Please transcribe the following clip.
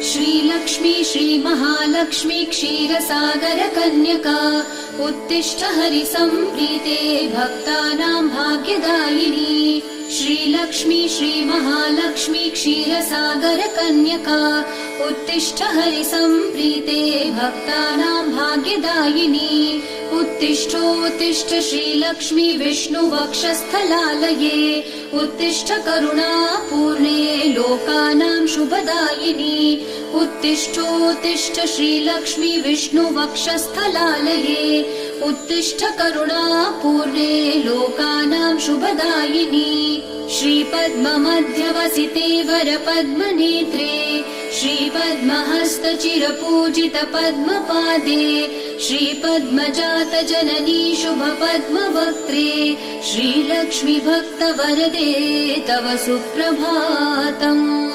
श्रीलक्ष्मी श्रीमहालक्ष्मी क्षीरसागर कन्यका उत्तिष्ठ हरिसम्प्रीते भक्तानां भाग्यदायिनी श्रीलक्ष्मी श्रीमहालक्ष्मी क्षीरसागर कन्यका उत्तिष्ठ हरिसम्प्रीते भक्तानां भाग्यदायिनी उत्तिष्ठोत्तिष्ठ श्रीलक्ष्मी विष्णुवक्षस्थलालये उत्तिष्ठ करुणापूर्णे लोकानां शुभदायिनी उत्तिष्ठोत्तिष्ठ श्रीलक्ष्मी विष्णुवक्षस्थलालये उत्तिष्ठ करुणापूर्णे लोकानां शुभदायिनी श्रीपद्ममध्यवसिते वरपद्मनेत्रे श्रीपद्महस्तचिरपूजित पद्मपादे श्रीपद्मजात जननी शुभपद्मवक्त्रे श्रीलक्ष्मी भक्तवरदे तव सुप्रभातम्।